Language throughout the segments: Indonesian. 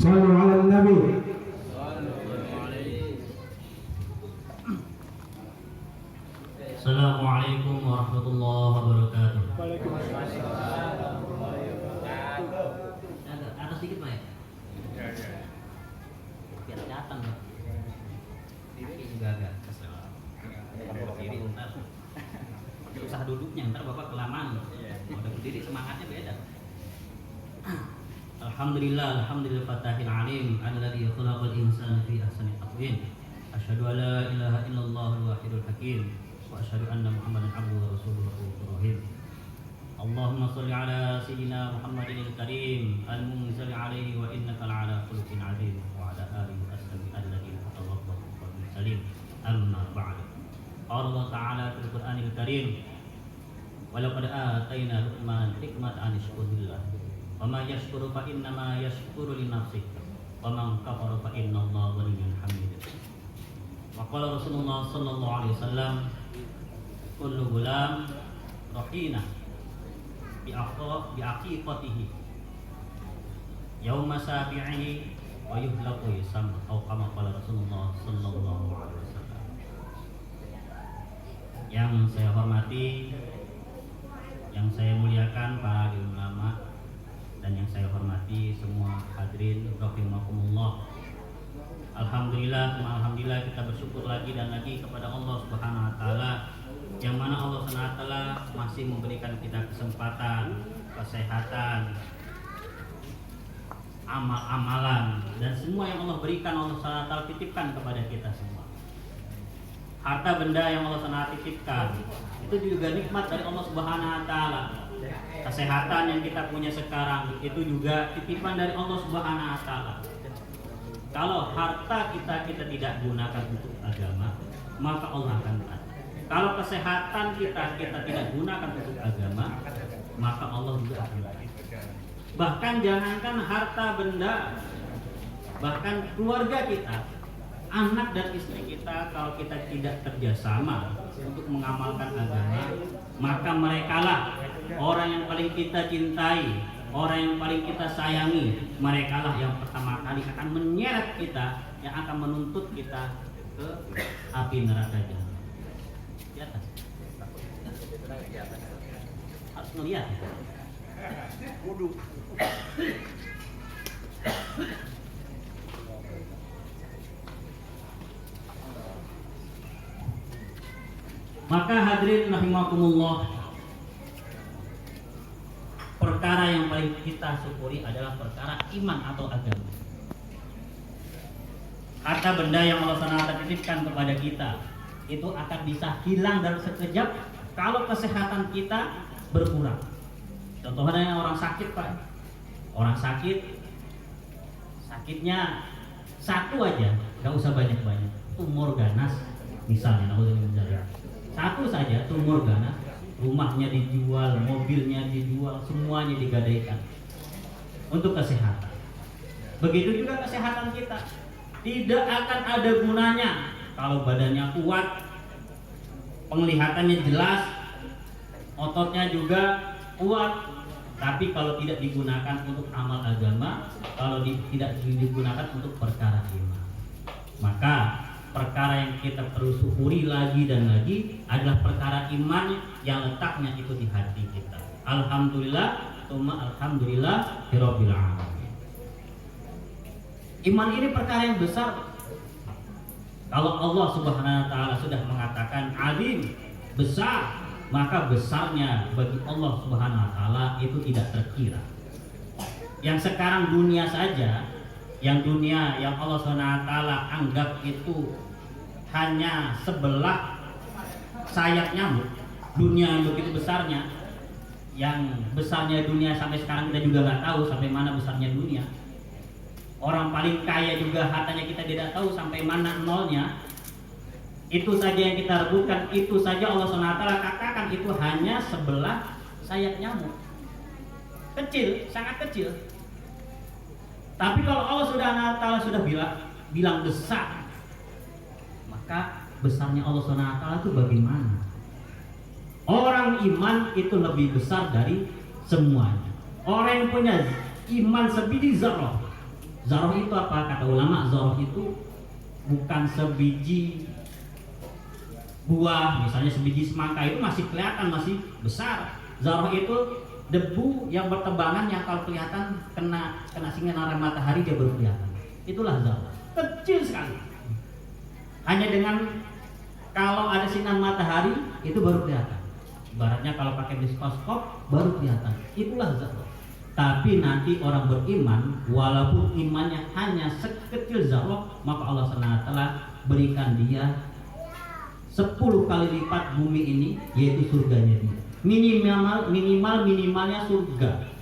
صلوا على النبي. Assalamualaikum warahmatullahi wabarakatuh. Atas sedikit Pak ya? Biar datang Pak. Ini juga agak kesel. Berdiri ntar. Usaha duduknya ntar Bapak kelamaan. Udah berdiri semangatnya beda. Alhamdulillah fatahil alim alladzi khalaqal insana fi ahsani taqwim. Asyhadu an la ilaha illallah al-wahidul hakim. وأشهد أن محمدا عبده ورسوله الرحيم. اللهم صل على سيدنا محمد الكريم المنزل عليه وإنك لعلى خلق عظيم وعلى آله وأصحابه الذين تطوقوا والمرسلين. أما بعد. قال الله تعالى في القرآن الكريم ولقد آتينا لقمان حكمة أن يشكر لله وما يشكر فإنما يشكر لنفسه ومن كفر فإن الله غني حميد. وقال رسول الله صلى الله عليه وسلم kullu gulam rohina biaqiqatihi yauma sabi'ihi wa yuhlaqu yusam atau kama qala Rasulullah sallallahu alaihi wasallam. Yang saya hormati, yang saya muliakan para ulama, dan yang saya hormati semua hadirin rahimakumullah. Alhamdulillah kita bersyukur lagi dan lagi kepada Allah Subhanahu wa taala, yang mana Allah SWT masih memberikan kita kesempatan, kesehatan, amal-amalan, dan semua yang Allah berikan Allah SWT titipkan kepada kita semua. Harta benda yang Allah SWT titipkan itu juga nikmat dari Allah SWT. Kesehatan yang kita punya sekarang itu juga titipan dari Allah SWT. Kalau harta kita tidak gunakan untuk agama, maka Allah akan mengatakan. Kalau kesehatan kita tidak gunakan untuk agama, maka Allah juga akan. Bahkan jangankan harta benda, bahkan keluarga kita, anak dan istri kita, kalau kita tidak kerjasama untuk mengamalkan agama, maka merekalah orang yang paling kita cintai, orang yang paling kita sayangi. Merekalah yang pertama kali akan menyeret kita, yang akan menuntut kita ke api neraka jahanam. Di atas. Harus ngeliat. Wudu. Maka hadirin rahimakumullah, perkara yang paling kita syukuri adalah perkara iman atau agama. Harta benda yang Allah SWT titipkan kepada kita itu akan bisa hilang dalam sekejap kalau kesehatan kita berkurang. Contohnya orang sakit Pak, orang sakitnya satu aja, nggak usah banyak-banyak, tumor ganas misalnya, satu saja tumor ganas, rumahnya dijual, mobilnya dijual, semuanya digadaikan untuk kesehatan. Begitu juga kesehatan kita, tidak akan ada gunanya kalau badannya kuat, penglihatannya jelas, ototnya juga kuat, tapi kalau tidak digunakan untuk amal agama, kalau tidak digunakan untuk perkara iman, maka perkara yang kita perlu syukuri lagi dan lagi adalah perkara iman yang letaknya itu di hati kita. Alhamdulillah, tsumma alhamdulillah rabbil alamin. Iman ini perkara yang besar. Kalau Allah Subhanahu wa taala sudah mengatakan azim, besar, maka besarnya bagi Allah Subhanahu wa taala itu tidak terkira. Yang sekarang dunia saja, yang Allah Subhanahu wa taala anggap itu hanya sebelah sayap nyamuk, dunia yang begitu besarnya, yang besarnya dunia sampai sekarang kita juga nggak tahu sampai mana besarnya dunia. Orang paling kaya juga hartanya kita tidak tahu sampai mana nolnya. Itu saja yang kita rebutkan, itu saja Allah SWT katakan itu hanya sebelah sayap nyamuk. Kecil, sangat kecil. Tapi kalau Allah sudah bilang besar, maka besarnya Allah SWT itu bagaimana? Orang iman itu lebih besar dari semuanya. Orang yang punya iman sebiji zarrah Zarah itu apa? Kata ulama, zarah itu bukan sebiji buah, misalnya sebiji semangka itu masih kelihatan, masih besar. Zarah itu debu yang bertebangan yang kalau kelihatan kena sinar matahari dia baru kelihatan. Itulah zarah. Kecil sekali. Hanya dengan kalau ada sinar matahari itu baru kelihatan. Ibaratnya kalau pakai mikroskop baru kelihatan. Itulah zarah. Tapi nanti orang beriman, walaupun imannya hanya sekecil zarah, maka Allah SWT berikan dia 10 kali lipat bumi ini, yaitu surganya dia. Minimalnya surga.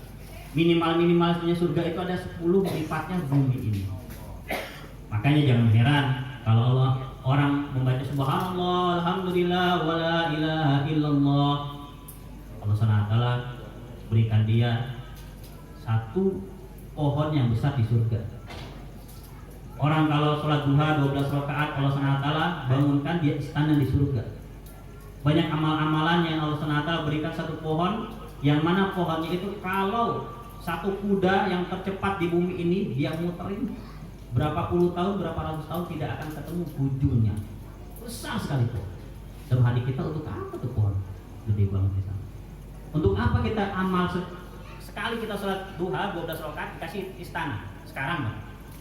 Minimalnya surga itu ada 10 lipatnya bumi ini. Makanya jangan heran kalau Allah orang membaca subhanallah, alhamdulillah, wala ilaha illallah, Allah SWT berikan dia satu pohon yang besar di surga. Orang kalau sholat duha 12 rakaat, Allah SWT bangunkan dia istana di surga. Banyak amal-amalan yang Allah SWT berikan satu pohon, yang mana pohonnya itu kalau satu kuda yang tercepat di bumi ini dia muterin berapa puluh tahun, berapa ratus tahun tidak akan ketemu ujungnya. Besar sekali pohon. Dalam hati kita, untuk apa tuh pohon gede banget di sana? Untuk apa kita amal sekali kita sholat duha 12 rakaat dikasih istana sekarang kan?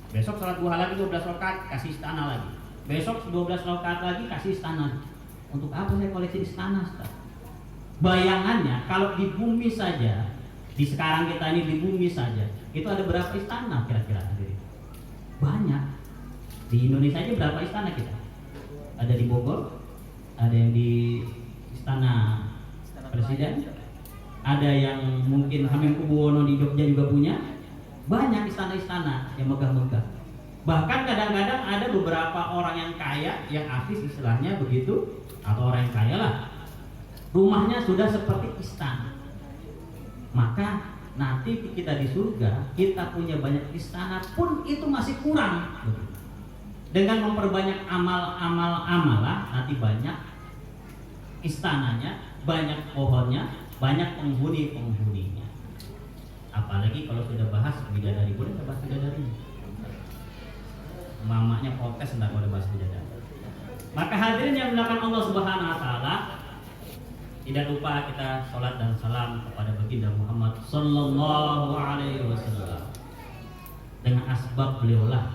Besok sholat duha lagi 12 rakaat kasih istana lagi. Besok 12 rakaat lagi kasih istana. Untuk apa saya koleksi istana? Bayangannya kalau di bumi saja, di sekarang kita ini di bumi saja, itu ada berapa istana kira-kira? Banyak. Di Indonesia aja berapa istana kita? Ada di Bogor, ada yang di Istana Presiden, ada yang mungkin Hamengkubuwono di Jogja juga punya. Banyak istana-istana yang megah-megah. Bahkan kadang-kadang ada beberapa orang yang kaya, yang artis istilahnya begitu, atau orang yang kaya lah, rumahnya sudah seperti istana. Maka nanti kita di surga, kita punya banyak istana pun itu masih kurang. Dengan memperbanyak amalah, nanti banyak istananya, banyak pohonnya, banyak penghuni-penghuninya. Apalagi kalau sudah bahas bidadari, boleh nggak bahas bidadari? Mamanya protes nggak boleh bahas bidadari. Maka hadirin yang dimuliakan Allah Subhanahu Wa Taala, tidak lupa kita sholat dan salam kepada baginda Muhammad Sallallahu Alaihi Wasallam. Dengan asbab beliaulah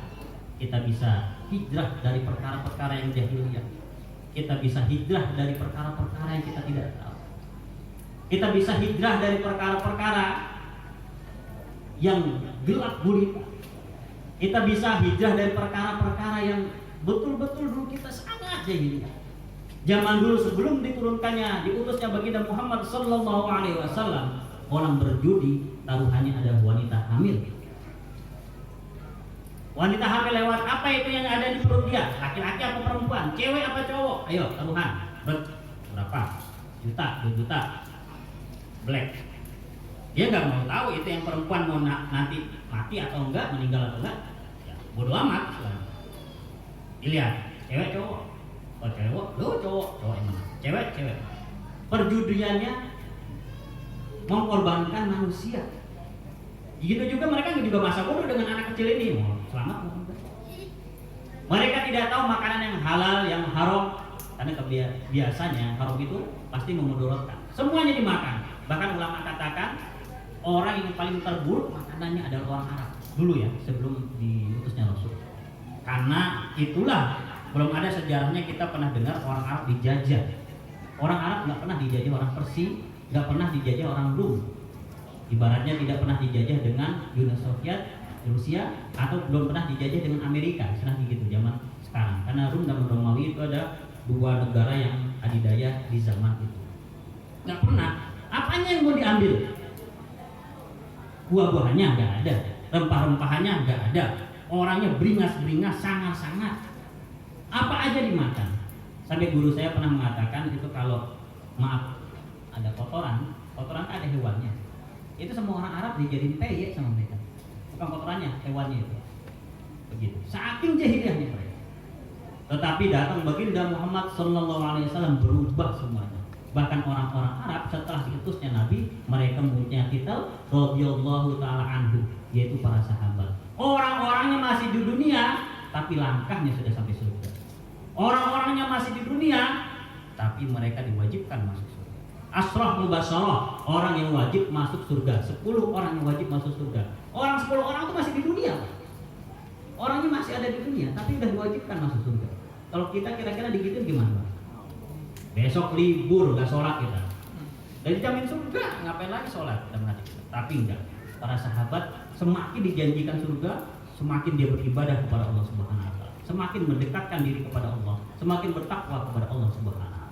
kita bisa hijrah dari perkara-perkara yang jahiliyah. Kita bisa hijrah dari perkara-perkara yang kita tidak tahu. Kita bisa hijrah dari perkara-perkara yang gelap gulita. Kita bisa hijrah dari perkara-perkara yang betul-betul dulu kita sangat jahiliyah. Zaman dulu sebelum diturunkannya, diutusnya baginda Muhammad Sallallahu Alaihi Wasallam, orang berjudi taruhannya ada wanita hamil. Wanita hamil lewat apa itu yang ada di perut dia? Laki-laki apa perempuan? Cewek apa cowok? Ayo taruhan. Berapa? Juta, 2 juta. Black. Dia nggak mau tahu itu yang perempuan mau nanti mati atau enggak, meninggal atau enggak. Ya, bodo amat. Dilihat, cewek cowok. Oh cewek, cowok yang mana? Cewek. Perjudiannya mengorbankan manusia. Begitu juga mereka juga masa bodoh dengan anak kecil ini. Oh, selamat. Mereka tidak tahu makanan yang halal, yang haram. Karena biasanya haram itu pasti memudaratkan. Semuanya dimakan. Bahkan ulama katakan orang yang paling terburuk makanannya adalah orang Arab dulu ya, sebelum diutusnya Rasul. Karena itulah belum ada sejarahnya kita pernah dengar orang Arab dijajah. Orang Arab nggak pernah dijajah orang Persia, nggak pernah dijajah orang Rum. Ibaratnya tidak pernah dijajah dengan Uni Soviet, Rusia, atau belum pernah dijajah dengan Amerika. Istilah gitu zaman sekarang. Karena Rum dan Romawi itu ada 2 negara yang adidaya di zaman itu. Nggak pernah. Apanya yang mau diambil? Buah-buahannya nggak ada, rempah-rempahannya nggak ada, orangnya beringas-beringas, sangat-sangat. Apa aja dimakan. Sampai guru saya pernah mengatakan itu kalau maaf ada kotoran ada hewannya. Itu semua orang Arab dijadiin peyek sama mereka. Bukan kotorannya, hewannya itu. Begitu. Saking jahiliyahnya mereka. Tetapi datang baginda Muhammad Sallallahu Alaihi Wasallam berubah semuanya. Bahkan orang-orang Arab setelah diutusnya Nabi, mereka mempunyai titel radhiyallahu taala anhu, yaitu para sahabat. Orang-orangnya masih di dunia, tapi langkahnya sudah sampai surga. Orang-orangnya masih di dunia, tapi mereka diwajibkan masuk surga. Asrah mubasyarah, orang yang wajib masuk surga. 10 orang yang wajib masuk surga. Orang 10 orang itu masih di dunia, Pak. Orangnya masih ada di dunia, tapi udah diwajibkan masuk surga. Kalau kita kira-kira digituin gimana, Pak? Besok libur, gak sholat kita. Dan dijamin surga, ngapain lagi sholat dalam hati kita? Tapi enggak. Para sahabat semakin dijanjikan surga, semakin dia beribadah kepada Allah Subhanahu wa taala. Semakin mendekatkan diri kepada Allah, semakin bertakwa kepada Allah Subhanahu wa taala.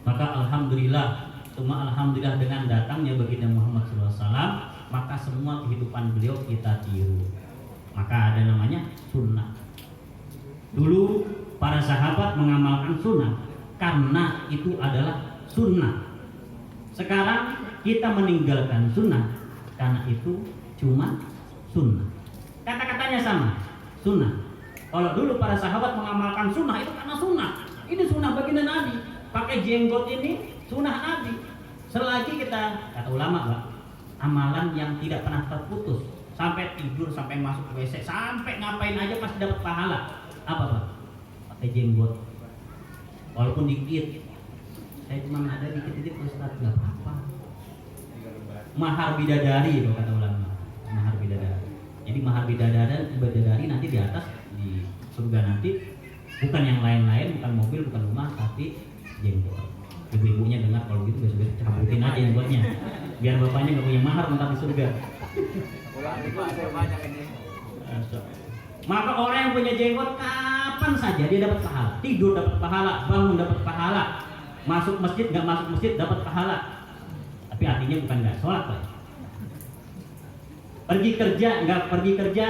Maka alhamdulillah, cuma alhamdulillah dengan datangnya baginda Muhammad SAW, maka semua kehidupan beliau kita tiru. Maka ada namanya sunnah. Dulu para sahabat mengamalkan sunnah karena itu adalah sunnah. Sekarang kita meninggalkan sunnah karena itu cuma sunnah. Kata-katanya sama, sunnah. Kalau dulu para sahabat mengamalkan sunnah itu karena sunnah. Ini sunnah baginda Nabi. Pakai jenggot ini sunnah Nabi. Selagi kita, kata ulama, Pak, amalan yang tidak pernah terputus, sampai tidur, sampai masuk ke WC, sampai ngapain aja pasti dapat pahala. Apa, Pak? Pakai jenggot. Walaupun dikit. Saya cuma ada dikit-dikit Ustaz, nggak apa-apa. Mahar bidadari itu kata ulama. Mahar bidadari. Jadi mahar bidadari nanti di atas di surga nanti bukan yang lain-lain, bukan mobil, bukan rumah, tapi jenggot. Ibu-ibunya dengar kalau gitu besok-besok cabutin aja jenggotnya. Biar bapaknya nggak punya mahar mentar di surga. Maka orang yang punya jenggot kapan saja dia dapat pahala. Tidur dapat pahala, bangun dapat pahala. Masuk masjid nggak masuk masjid dapat pahala, tapi artinya bukan nggak sholat, Pak. Pergi kerja nggak pergi kerja,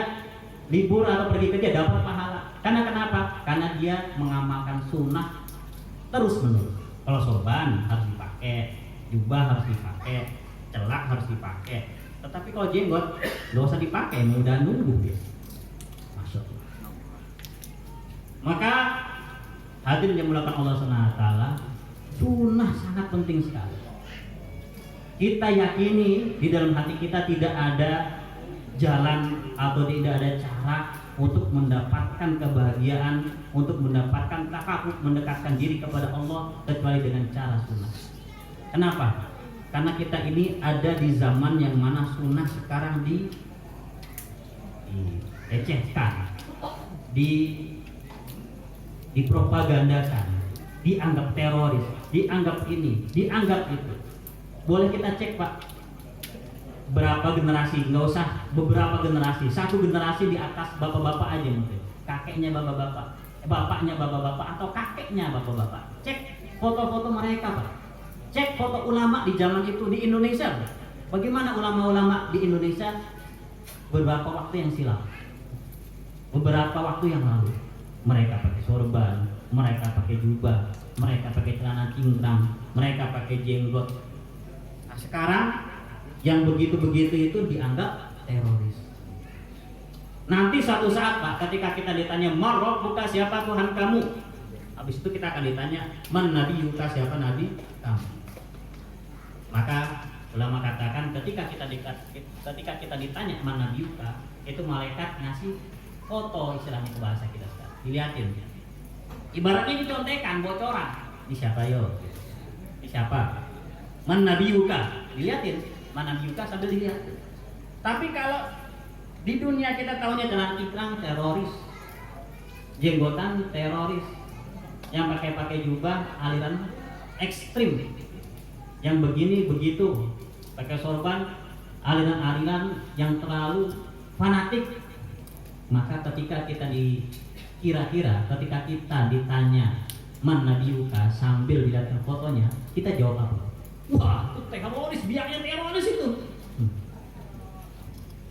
libur atau pergi kerja dapat pahala. Karena kenapa? Karena dia mengamalkan sunnah terus menerus. Kalau sorban harus dipakai, jubah harus dipakai, celak harus dipakai. Tetapi kalau jenggot nggak usah dipakai, mudah nunggu dia. Masuk. Maka hadirin yang dimuliakan Allah Subhanahu wa taala, sunnah sangat penting sekali. Kita yakini di dalam hati kita tidak ada jalan atau tidak ada cara untuk mendapatkan kebahagiaan, untuk mendapatkan takabur, mendekatkan diri kepada Allah kecuali dengan cara sunnah. Kenapa? Karena kita ini ada di zaman yang mana sunnah sekarang dilecehkan, dipropagandakan, dianggap teroris, dianggap ini, dianggap itu. Boleh kita cek, Pak, berapa generasi, nggak usah beberapa generasi, satu generasi di atas bapak-bapak aja mungkin, kakeknya bapak-bapak, bapaknya bapak-bapak atau kakeknya bapak-bapak. Cek foto-foto mereka, Pak. Cek foto ulama di zaman itu di Indonesia, Pak. Bagaimana ulama-ulama di Indonesia beberapa waktu yang silam, beberapa waktu yang lalu, mereka pakai sorban, mereka pakai jubah, mereka pakai celana cingkrang, mereka pakai jenggot. Nah, sekarang yang begitu-begitu itu dianggap teroris. Nanti suatu saat, Pak, ketika kita ditanya man rabbuka, siapa Tuhan kamu? Habis itu kita akan ditanya man nabiyuka, siapa nabi kamu? Maka ulama katakan ketika kita ditanya man nabiyuka, itu malaikat ngasih foto, istilahnya ke bahasa kita sekarang. Dilihatin. Ibaratnya dicontekan, bocoran. Ini siapa yo? Ini siapa? Man nabiyuka. Dilihatin, man nabiyuka sambil dilihat. Tapi kalau di dunia kita tahunya celana cingkrang teroris, jenggotan teroris, yang pakai jubah aliran ekstrim, yang begini begitu, pakai sorban aliran-aliran yang terlalu fanatik. Maka ketika kita ketika kita ditanya man nabiyuka sambil dilihat fotonya, kita jawab apa? Wah, itu teroris, biangnya teroris itu.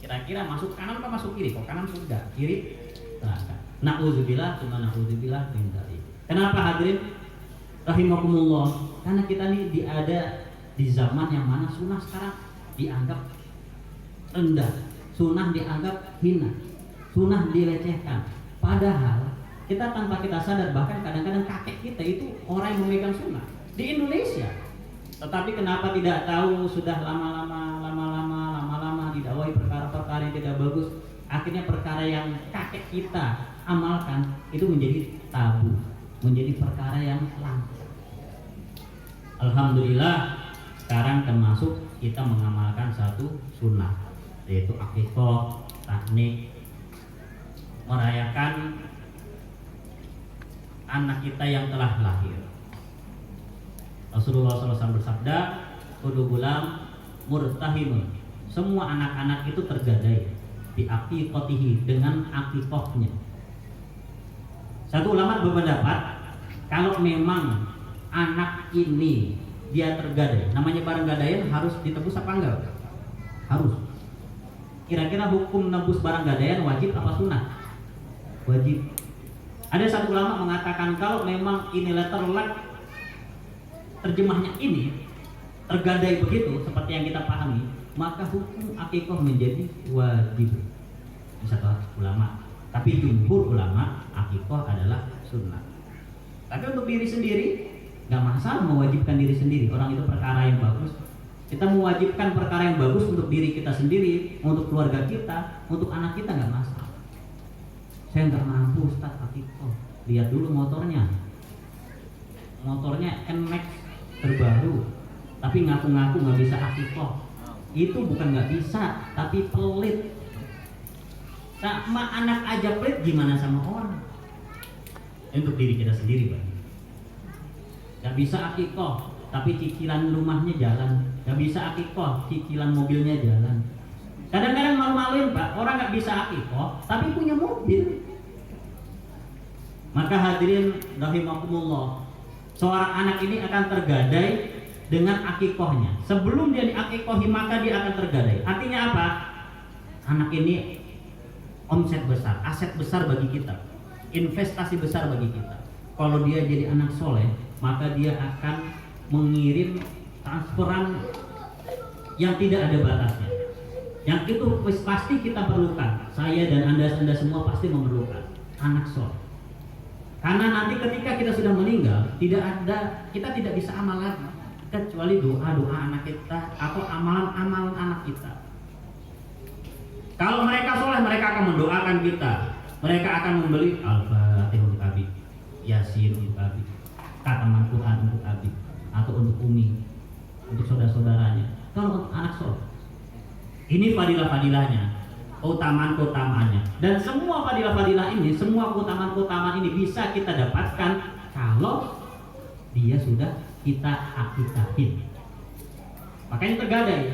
Kira-kira masuk kanan apa masuk kiri? Kalau kanan sudah, kiri neraka. Na'udzubillah, cuma na'udzubillah min dzalik. Kenapa hadirin rahimakumullah? Karena kita ini ada di zaman yang mana sunnah sekarang dianggap rendah, sunnah dianggap hina, sunnah dilecehkan. Padahal kita tanpa kita sadar, bahkan kadang-kadang kakek kita itu orang yang memegang sunnah di Indonesia. Tetapi kenapa tidak tahu sudah lama-lama didakwai perkara-perkara perkara yang tidak bagus, akhirnya perkara yang kakek kita amalkan itu menjadi tabu, menjadi perkara yang langka. Alhamdulillah sekarang termasuk kita mengamalkan satu sunnah, yaitu akikah, tahnik, merayakan anak kita yang telah lahir. Rasulullah SAW bersabda, kullu gulam murtahimun, semua anak-anak itu tergadai bi aqiqatihi, dengan akikahnya. Satu ulama berpendapat kalau memang anak ini dia tergadai, namanya barang gadaian harus ditebus apa enggak? Harus. Kira-kira hukum nebus barang gadaian wajib apa sunnah? Wajib. Ada satu ulama mengatakan kalau memang ini letter luck terjemahnya ini tergadai begitu seperti yang kita pahami, maka hukum akikah menjadi wajib. Ini satu ulama. Tapi jumhur ulama akikah adalah sunnah. Tapi untuk diri sendiri nggak masalah mewajibkan diri sendiri. Orang itu perkara yang bagus. Kita mewajibkan perkara yang bagus untuk diri kita sendiri, untuk keluarga kita, untuk anak kita nggak masalah. Saya nggak mampu Ustaz akikah. Lihat dulu motornya. Motornya NMAX terbaru, tapi ngaku-ngaku nggak bisa akikah. Itu bukan nggak bisa, tapi pelit. Sama anak aja pelit, gimana sama orang? Untuk diri kita sendiri, Pak. Nggak bisa akikah, tapi cicilan rumahnya jalan. Nggak bisa akikah, cicilan mobilnya jalan. Kadang-kadang malu-maluin, Pak. Orang nggak bisa akikah, tapi punya mobil. Maka hadirin rahimakumullah, seorang anak ini akan tergadai dengan akikahnya. Sebelum dia diakikahi maka dia akan tergadai. Artinya apa? Anak ini omset besar, aset besar bagi kita, investasi besar bagi kita. Kalau dia jadi anak soleh, maka dia akan mengirim transferan yang tidak ada batasnya. Yang itu pasti kita perlukan. Saya dan anda semua pasti memerlukan anak soleh. Karena nanti ketika kita sudah meninggal, kita tidak bisa amal lagi kecuali doa-doa anak kita atau amalan-amalan anak kita. Kalau mereka soleh, mereka akan mendoakan kita. Mereka akan membeli Al-Fatihah untuk Abi, Yasin untuk Abi, khataman Quran untuk Abi, atau untuk Umi, untuk saudara-saudaranya. Kalau untuk anak soleh, ini fadilah-fadilahnya, keutamaan-keutamaannya. Dan semua fadilah-fadilah ini, semua keutamaan-keutamaan ini bisa kita dapatkan kalau dia sudah kita akikahin. Makanya tergadai.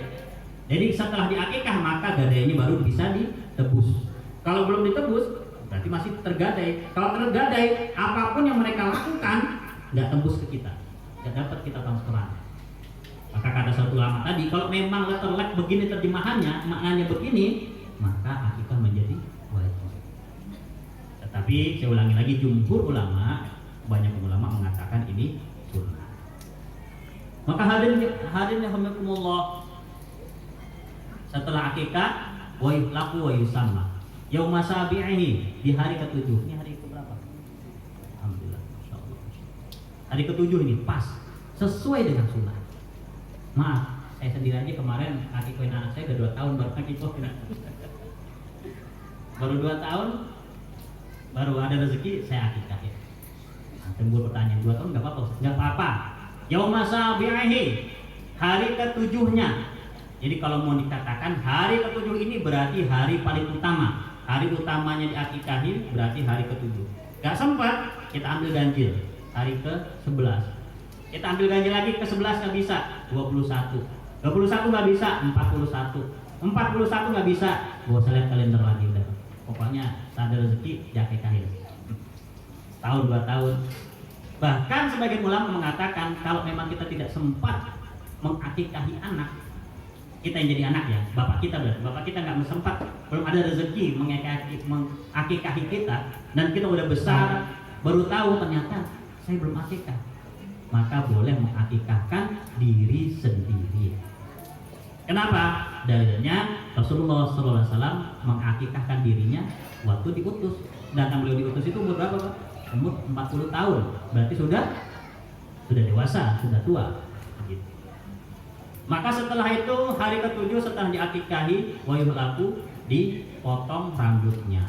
Jadi setelah diakikah maka gadainya baru bisa ditebus. Kalau belum ditebus berarti masih tergadai. Kalau tergadai, apapun yang mereka lakukan nggak tembus ke kita, nggak dapat kita transferan. Maka kata satu ulama tadi, kalau memang letter luck begini terjemahannya, maknanya begini, maka akikah menjadi wajib. Tetapi saya ulangi lagi, jumhur ulama, banyak ulama mengatakan ini sunnah. Maka hadirin rahimakumullah, setelah akikah wa yuhlaqu wa yusamma yauma sabi'ihi, di hari ke-7. Ini hari ke-berapa? Alhamdulillah, masyaallah. Hari ke-7 ini pas sesuai dengan sunnah. Maaf, saya sendiri aja kemarin akikahin anak saya udah 2 tahun baru akikahin. Baru 2 tahun baru ada rezeki saya akikahin. Timbul pertanyaan, 2 tahun nggak apa-apa? Nggak apa-apa. Yauma sabi'ihi, hari ke-7-nya. Jadi kalau mau dikatakan hari ke-7 ini berarti hari paling utama. Hari utamanya diakikahin berarti hari ke-7. Gak sempat, kita ambil ganjil hari ke-11. Kita ambil ganjil lagi ke-11 gak bisa, 21. 21 gak bisa, 41. 41 gak bisa, gak usah lihat kalender lagi dah. Pokoknya ada rezeki diakikahin. Tahun 2 tahun. Bahkan sebagian ulama mengatakan kalau memang kita tidak sempat mengakikahi anak, kita yang jadi anak ya, bapak kita berarti, bapak kita nggak sempat, belum ada rezeki mengakikahi kita, dan kita udah besar, baru tahu ternyata saya belum akikah, maka boleh mengakikahkan diri sendiri. Kenapa? Dalilnya Rasulullah SAW mengakikahkan dirinya waktu diutus, dan beliau diutus itu umur berapa, Pak? Umur 40 tahun, berarti sudah dewasa, sudah tua. Maka setelah itu hari ke-7 setelah diakikahi wa yuhlaku, dipotong rambutnya.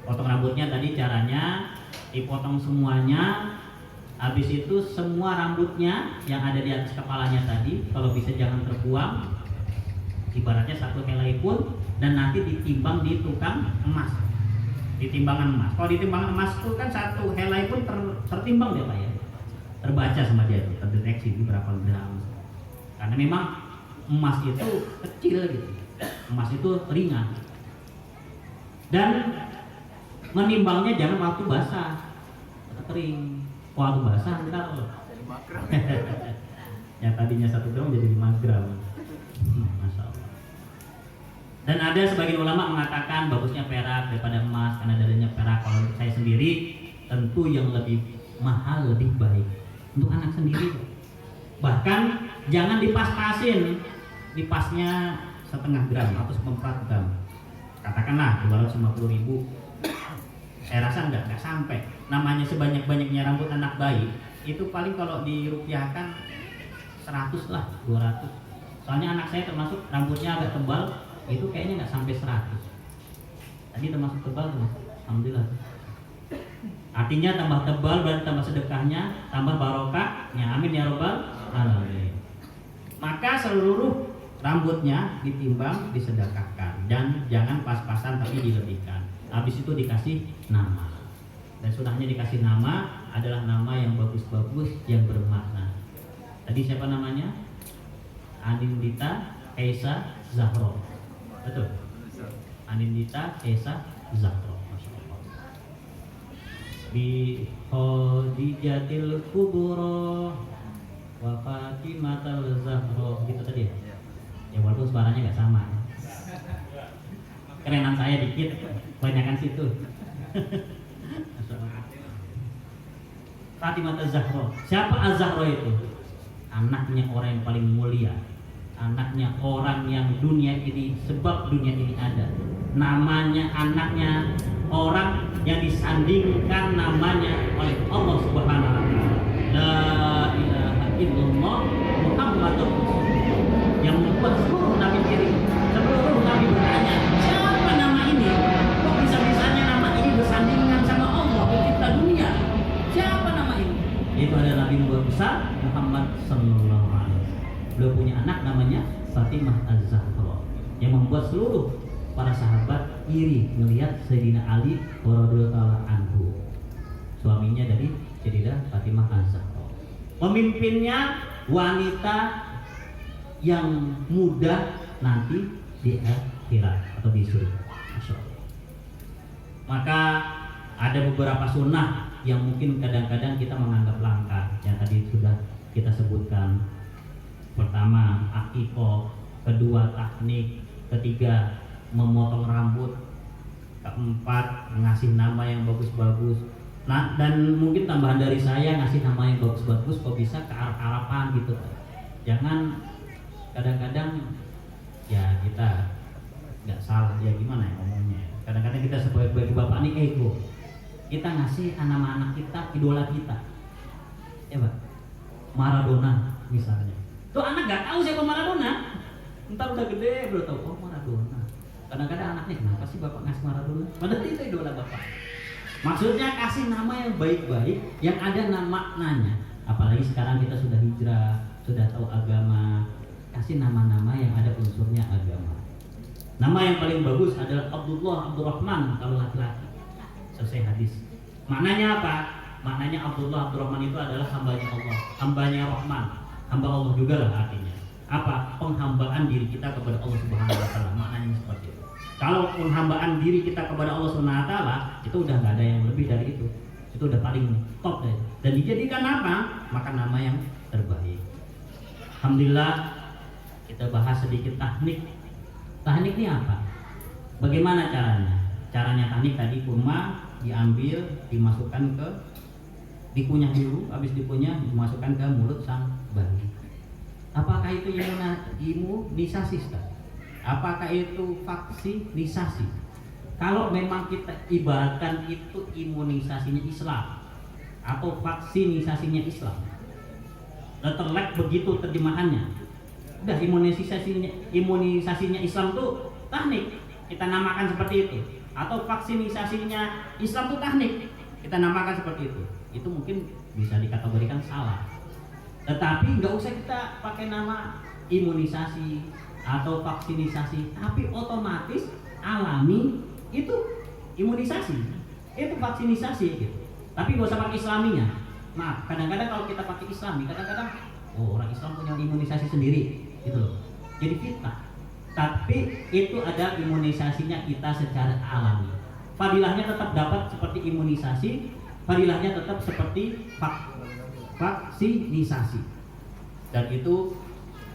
Potong rambutnya tadi caranya dipotong semuanya. Habis itu semua rambutnya yang ada di atas kepalanya tadi kalau bisa jangan terbuang, ibaratnya satu helai pun, dan nanti ditimbang di tukang emas, di timbangan emas. Kalau di timbangan emas itu kan satu helai pun tertimbang ya Pak ya, terbaca sama dia itu, terdeteksi berapa gram. Karena memang emas itu kecil gitu, emas itu ringan. Dan menimbangnya jangan waktu basah atau kering. Waktu basah entar ya tadinya 1 gram jadi 5 gram. Masya Allah. Dan ada sebagian ulama mengatakan bagusnya perak daripada emas karena dalilnya perak. Kalau untuk saya sendiri tentu yang lebih mahal lebih baik untuk anak sendiri. Bahkan jangan dipas-pasin, dipasnya 1/2 gram atau 1/4 gram. Katakanlah 250.000. Saya rasa nggak sampai. Namanya sebanyak-banyaknya rambut anak bayi itu paling kalau dirupiahkan 100 lah, 200. Soalnya anak saya termasuk rambutnya agak tebal, itu kayaknya nggak sampai 100. Tadi termasuk tebal tuh, alhamdulillah. Artinya tambah tebal berarti tambah sedekahnya, tambah barokahnya. Amin ya robbal alamin. Maka seluruh rambutnya ditimbang, disedekahkan, dan jangan pas-pasan tapi dilebihkan. Habis itu dikasih nama. Dan sunahnya dikasih nama adalah nama yang bagus-bagus yang bermakna. Tadi siapa namanya? Anindita Esa Zahro. Betul. Anindita Esa Zahro. Masya Allah. Bi Khadijatil Kubro wa Fatimatal Zahro. Gitu tadi ya? Ya walaupun suaranya nggak sama ya. Kerenan saya dikit, banyakan situ. Fatimah Az-Zahra. Siapa Az-Zahra itu? Anaknya orang yang paling mulia, anaknya orang yang dunia ini, sebab dunia ini ada. Namanya anaknya orang yang disandingkan namanya oleh Allah Subhanahu wa taala. La ilaha illallah Muhammadur Rasulullah. Yang membuat seluruh nabi kiri, seluruh nabi bertanya, siapa nama ini? Kok bisa-bisanya nama ini bersandingan sama Allah pencipta dunia? Siapa nama ini? Itu adalah Nabi besar Muhammad sallallahu alaihi wasallam. Beliau punya anak namanya Fatimah Az-Zahra yang membuat seluruh para sahabat iri melihat Sayyidina Ali radhiyallahu anhu, suaminya dari Sayyidah Fatimah Az-Zahra. Pemimpinnya wanita yang muda nanti di akhirat atau di surga. Masya Allah. Maka ada beberapa sunnah yang mungkin kadang-kadang kita menganggap langka, yang tadi sudah kita sebutkan. Pertama akikoh, kedua tahnik, ketiga memotong rambut, keempat ngasih nama yang bagus-bagus. Nah, dan mungkin tambahan dari saya ngasih nama yang bagus-bagus kok bisa ke arah-arahan gitu. Jangan kadang-kadang ya kita nggak salah ya gimana ya ngomongnya. Kadang-kadang kita sebagai bapak nih ego. Kita ngasih nama anak kita idola kita, ya Pak, Maradona misalnya. Tuh anak nggak tahu siapa Maradona, entar udah gede baru tahu oh Maradona. Kadang-kadang anaknya kenapa sih bapak ngasih Maradona? Padahal itu idola bapak. Maksudnya kasih nama yang baik-baik, yang ada maknanya. Apalagi sekarang kita sudah hijrah, sudah tahu agama, kasih nama-nama yang ada unsurnya agama. Nama yang paling bagus adalah Abdullah, Abdurrahman kalau laki-laki. Selesai hadis. Maknanya apa? Maknanya Abdullah, Abdurrahman itu adalah hambanya Allah, hambanya Rahman, hamba Allah juga lah artinya. Apa? Penghambaan diri kita kepada Allah Subhanahu wa taala. Maknanya seperti itu. Kalau penghambaan diri kita kepada Allah Subhanahu wa taala itu udah nggak ada yang lebih dari itu. Itu udah paling top deh. Dan dijadikan apa? Maka nama yang terbaik. Alhamdulillah kita bahas sedikit teknik. Teknik ini apa? Bagaimana caranya? Caranya teknik tadi kurma diambil, dimasukkan ke, dikunyah dulu, habis dikunyah dimasukkan ke mulut sang bayi. Apakah itu imunisasi? Apakah itu vaksinisasi? Kalau memang kita ibaratkan itu imunisasinya Islam atau vaksinisasinya Islam, terlek begitu terjemahannya. Udah imunisasinya Islam tuh tahnik, kita namakan seperti itu. Atau vaksinisasinya Islam tuh tahnik, kita namakan seperti itu. Itu mungkin bisa dikategorikan salah. Tetapi nggak usah kita pakai nama imunisasi atau vaksinisasi, tapi otomatis alami itu imunisasi, itu vaksinisasi gitu. Tapi nggak usah pakai Islaminya. Nah, kadang-kadang kalau kita pakai Islami, kadang-kadang orang Islam punya imunisasi sendiri, gitu loh. Jadi fitnah. Tapi itu ada imunisasinya kita secara alami. Fadilahnya tetap dapat seperti imunisasi, fadilahnya tetap seperti vaksinisasi. Dan itu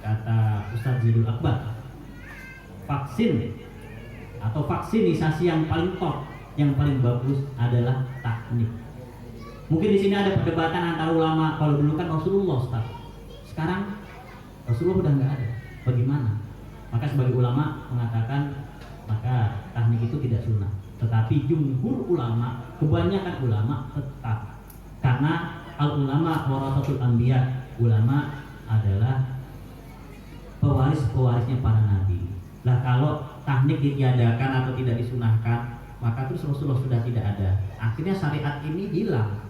kata Ustaz Zaidul Akbar, vaksin atau vaksinisasi yang paling top, yang paling bagus adalah taknik. Mungkin di sini ada perdebatan antara ulama. Kalau dulu kan Rasulullah, Ustaz. Sekarang Rasulullah udah nggak ada. Bagaimana? Maka sebagai ulama mengatakan maka taknik itu tidak sunnah. Tetapi jumhur ulama, kebanyakan ulama tetap, karena al ulama warasatul anbiya, ulama adalah pewaris-pewarisnya para nabi. Lah kalau taknik ditiadakan atau tidak disunahkan, maka terus Rasulullah sudah tidak ada. Akhirnya syariat ini hilang.